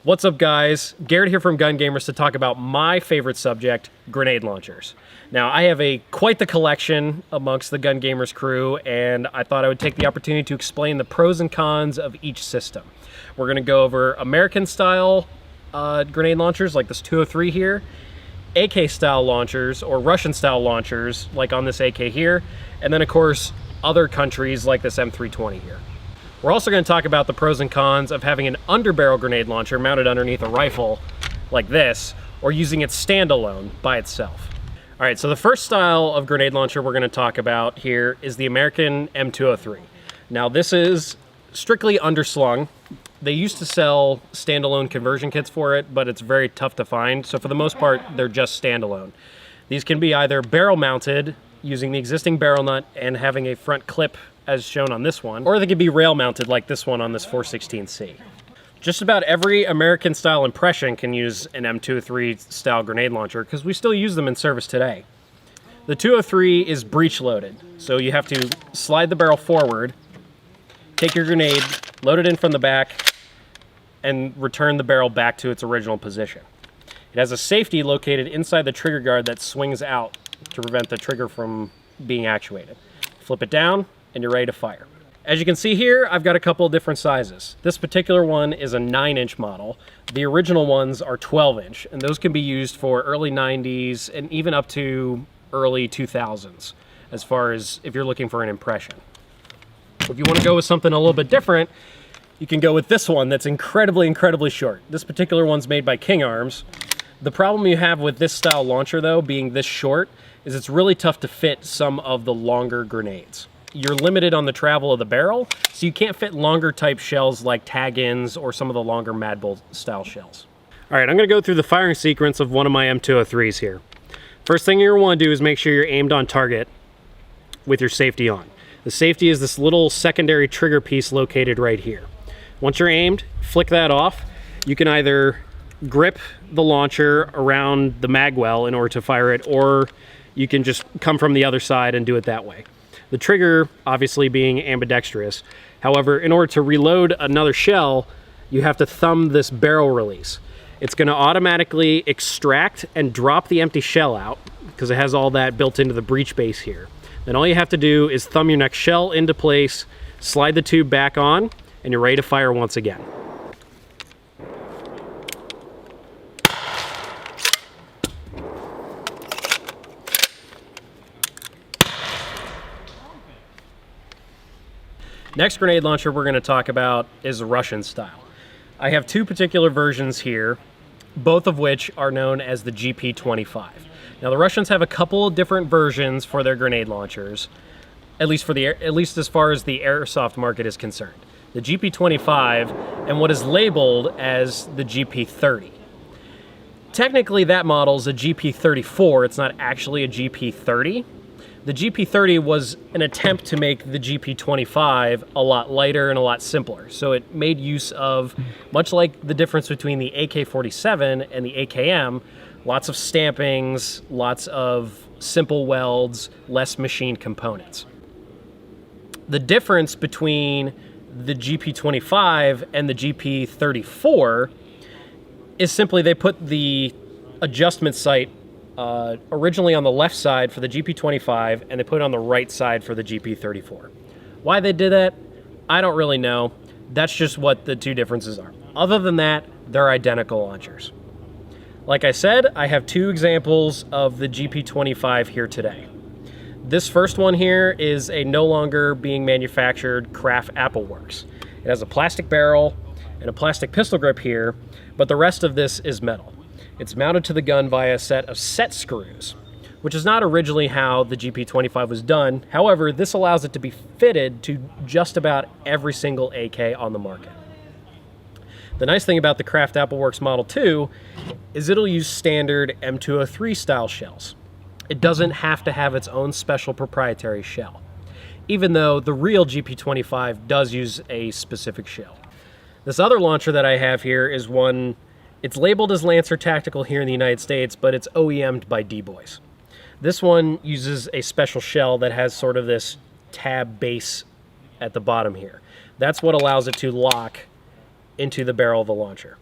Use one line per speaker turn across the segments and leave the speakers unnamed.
What's up, guys? Garrett here from Gun Gamers to talk about my favorite subject, grenade launchers. Now, I have quite the collection amongst the Gun Gamers crew, and I thought I would take the opportunity to explain the pros and cons of each system. We're going to go over American-style grenade launchers, like this 203 here, AK-style launchers, or Russian-style launchers, like on this AK here, and then, of course, other countries like this M320 here. We're also going to talk about the pros and cons of having an underbarrel grenade launcher mounted underneath a rifle like this, or using it standalone by itself. All right, so the first style of grenade launcher we're going to talk about here is the American M203. Now, this is strictly underslung. They used to sell standalone conversion kits for it, but it's very tough to find. So for the most part, they're just standalone. These can be either barrel mounted using the existing barrel nut and having a front clip as shown on this one, or they could be rail mounted like this one on this 416C. Just about every American style impression can use an M203 style grenade launcher because we still use them in service today. The 203 is breech loaded, so you have to slide the barrel forward, take your grenade, load it in from the back, and return the barrel back to its original position. It has a safety located inside the trigger guard that swings out to prevent the trigger from being actuated. Flip it down, and you're ready to fire. As you can see here, I've got a couple of different sizes. This particular one is a 9-inch model. The original ones are 12-inch, and those can be used for early 90s and even up to early 2000s, as far as if you're looking for an impression. If you want to go with something a little bit different, you can go with this one that's incredibly, incredibly short. This particular one's made by King Arms. The problem you have with this style launcher, though, being this short, is it's really tough to fit some of the longer grenades. You're limited on the travel of the barrel, so you can't fit longer type shells like tag-ins or some of the longer Mad Bull style shells. All right, I'm gonna go through the firing sequence of one of my M203s here. First thing you're gonna wanna do is make sure you're aimed on target with your safety on. The safety is this little secondary trigger piece located right here. Once you're aimed, flick that off. You can either grip the launcher around the mag well in order to fire it, or you can just come from the other side and do it that way. The trigger obviously being ambidextrous. However, in order to reload another shell, you have to thumb this barrel release. It's going to automatically extract and drop the empty shell out because it has all that built into the breech base here. Then all you have to do is thumb your next shell into place, slide the tube back on, and you're ready to fire once again. Next grenade launcher we're going to talk about is Russian style. I have two particular versions here, both of which are known as the GP25. Now, the Russians have a couple of different versions for their grenade launchers, at least as far as the airsoft market is concerned. The GP25 and what is labeled as the GP30. Technically, that model is a GP34. It's not actually a GP30. The GP30 was an attempt to make the GP25 a lot lighter and a lot simpler. So it made use of, much like the difference between the AK-47 and the AKM, lots of stampings, lots of simple welds, less machined components. The difference between the GP25 and the GP34 is simply they put the adjustment sight originally on the left side for the GP25, and they put it on the right side for the GP34. Why they did that, I don't really know. That's just what the two differences are. Other than that, they're identical launchers. Like I said, I have two examples of the GP25 here today. This first one here is a no longer being manufactured Craft Appleworks. It has a plastic barrel and a plastic pistol grip here, but the rest of this is metal. It's mounted to the gun via a set of set screws, which is not originally how the GP25 was done. However, this allows it to be fitted to just about every single AK on the market. The nice thing about the Craft Appleworks Model 2 is it'll use standard M203 style shells. It doesn't have to have its own special proprietary shell, even though the real GP25 does use a specific shell. This other launcher that I have here is one. It's labeled as Lancer Tactical here in the United States, but it's OEM'd by D-Boys. This one uses a special shell that has sort of this tab base at the bottom here. That's what allows it to lock into the barrel of the launcher.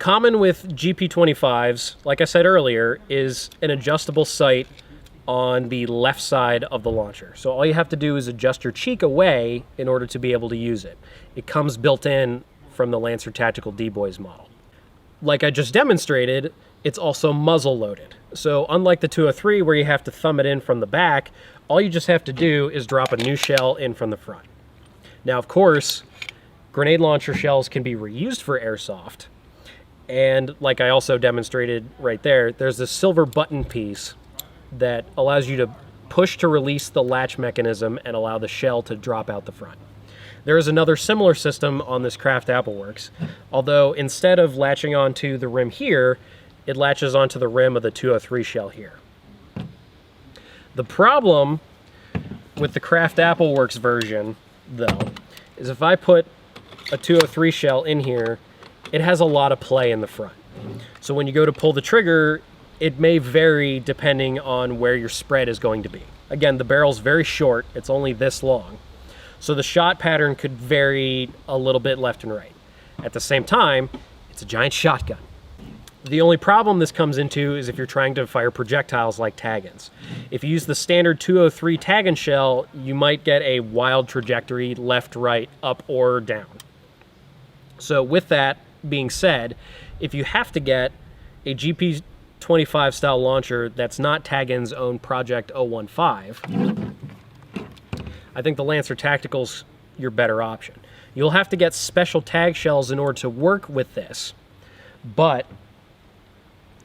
Common with GP25s, like I said earlier, is an adjustable sight on the left side of the launcher. So all you have to do is adjust your cheek away in order to be able to use it. It comes built in from the Lancer Tactical D-Boys model. Like I just demonstrated, it's also muzzle loaded. So unlike the 203 where you have to thumb it in from the back, all you just have to do is drop a new shell in from the front. Now, of course, grenade launcher shells can be reused for airsoft. And like I also demonstrated right there, there's this silver button piece that allows you to push to release the latch mechanism and allow the shell to drop out the front. There is another similar system on this Craft Appleworks, although instead of latching onto the rim here, it latches onto the rim of the 203 shell here. The problem with the Craft Appleworks version, though, is if I put a 203 shell in here, it has a lot of play in the front. So when you go to pull the trigger, it may vary depending on where your spread is going to be. Again, the barrel's very short, it's only this long. So the shot pattern could vary a little bit left and right. At the same time, it's a giant shotgun. The only problem this comes into is if you're trying to fire projectiles like tag-ins. If you use the standard 203 tag-in shell, you might get a wild trajectory left, right, up, or down. So with that being said, if you have to get a GP25 style launcher that's not Tag-In's own Project 015, I think the Lancer Tactical's your better option. You'll have to get special tag shells in order to work with this, but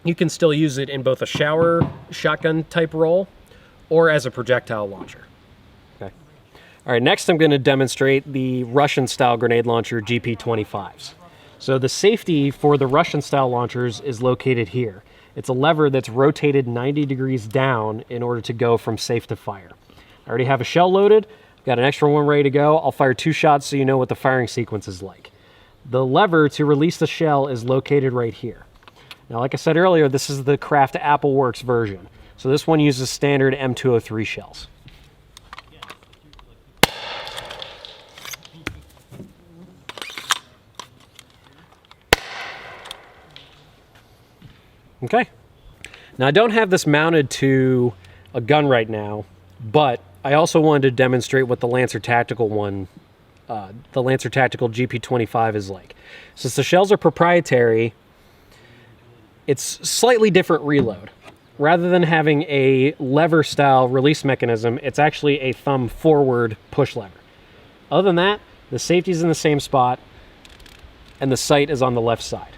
you can still use it in both a shower shotgun type role or as a projectile launcher. Okay. All right, next I'm going to demonstrate the Russian style grenade launcher GP25s. So the safety for the Russian style launchers is located here. It's a lever that's rotated 90 degrees down in order to go from safe to fire. I already have a shell loaded, got an extra one ready to go. I'll fire 2 shots so you know what the firing sequence is like. The lever to release the shell is located right here. Now, like I said earlier, this is the Craft Appleworks version. So this one uses standard M203 shells. Okay. Now, I don't have this mounted to a gun right now, but I also wanted to demonstrate what the Lancer Tactical one, the Lancer Tactical GP25 is like. Since the shells are proprietary, it's slightly different reload. Rather than having a lever style release mechanism, it's actually a thumb forward push lever. Other than that, the safety's in the same spot and the sight is on the left side.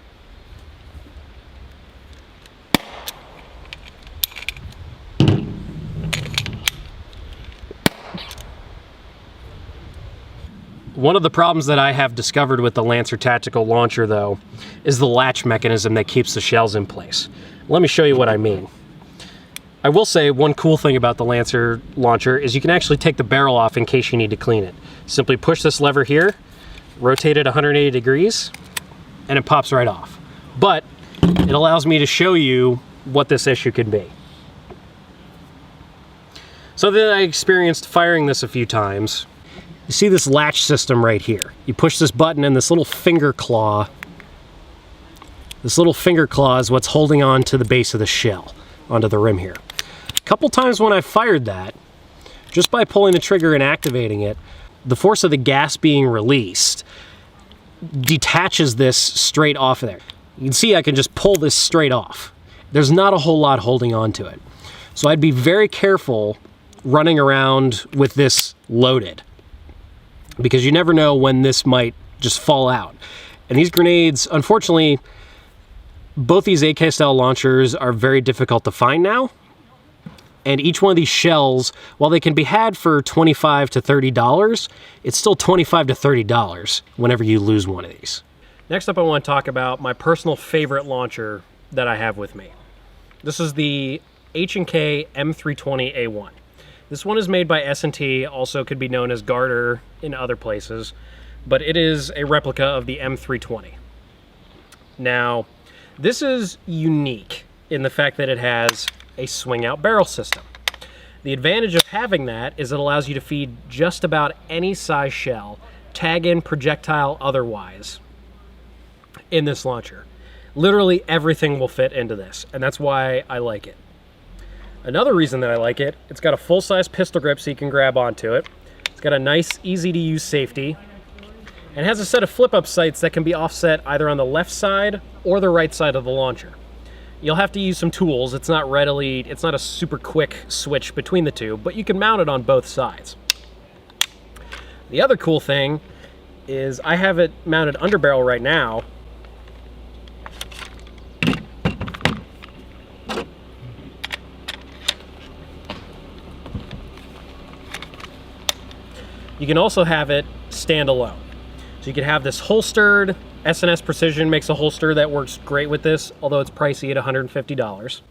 One of the problems that I have discovered with the Lancer Tactical launcher, though, is the latch mechanism that keeps the shells in place. Let me show you what I mean. I will say one cool thing about the Lancer launcher is you can actually take the barrel off in case you need to clean it. Simply push this lever here, rotate it 180 degrees, and it pops right off. But it allows me to show you what this issue could be. So then I experienced firing this a few times. You see this latch system right here. You push this button and this little finger claw is what's holding on to the base of the shell, onto the rim here. A couple times when I fired that, just by pulling the trigger and activating it, the force of the gas being released detaches this straight off of there. You can see I can just pull this straight off. There's not a whole lot holding on to it. So I'd be very careful running around with this loaded, because you never know when this might just fall out. And these grenades, unfortunately, both these AK style launchers are very difficult to find now. And each one of these shells, while they can be had for $25 to $30, it's still $25 to $30 whenever you lose one of these. Next up, I want to talk about my personal favorite launcher that I have with me. This is the H&K M320A1. This one is made by S&T, also could be known as Garrett in other places, but it is a replica of the M320. Now, this is unique in the fact that it has a swing-out barrel system. The advantage of having that is it allows you to feed just about any size shell, tag in, projectile, otherwise, in this launcher. Literally everything will fit into this, and that's why I like it. Another reason that I like it, it's got a full-size pistol grip so you can grab onto it. It's got a nice, easy-to-use safety, and has a set of flip-up sights that can be offset either on the left side or the right side of the launcher. You'll have to use some tools. It's not a super quick switch between the two, but you can mount it on both sides. The other cool thing is I have it mounted underbarrel right now. You can also have it standalone. So you can have this holstered. S&S Precision makes a holster that works great with this, although it's pricey at $150.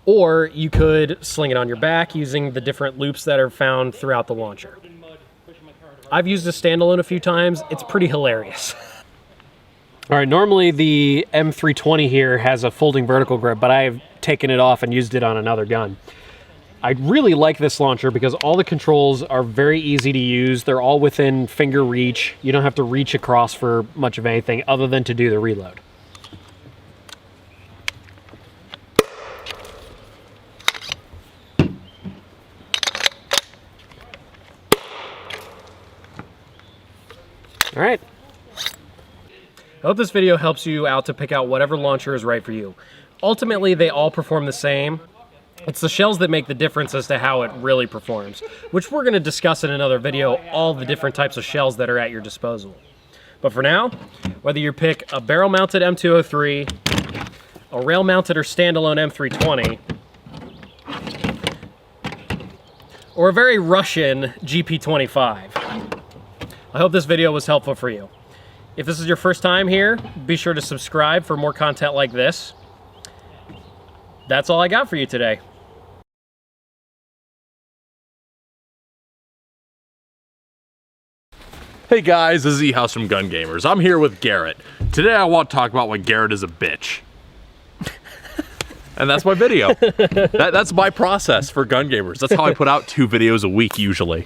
Or you could sling it on your back using the different loops that are found throughout the launcher. I've used this standalone a few times. It's pretty hilarious. All right, normally the M320 here has a folding vertical grip, but I've taken it off and used it on another gun. I really like this launcher because all the controls are very easy to use. They're all within finger reach. You don't have to reach across for much of anything other than to do the reload. All right. I hope this video helps you out to pick out whatever launcher is right for you. Ultimately, they all perform the same. It's the shells that make the difference as to how it really performs, which we're going to discuss in another video, all the different types of shells that are at your disposal. But for now, whether you pick a barrel-mounted M203, a rail-mounted or standalone M320, or a very Russian GP25, I hope this video was helpful for you. If this is your first time here, be sure to subscribe for more content like this. That's all I got for you today.
Hey guys, this is E-House from Gun Gamers. I'm here with Garrett. Today I want to talk about why Garrett is a bitch. And that's my video. That's my process for Gun Gamers. That's how I put out 2 videos a week usually.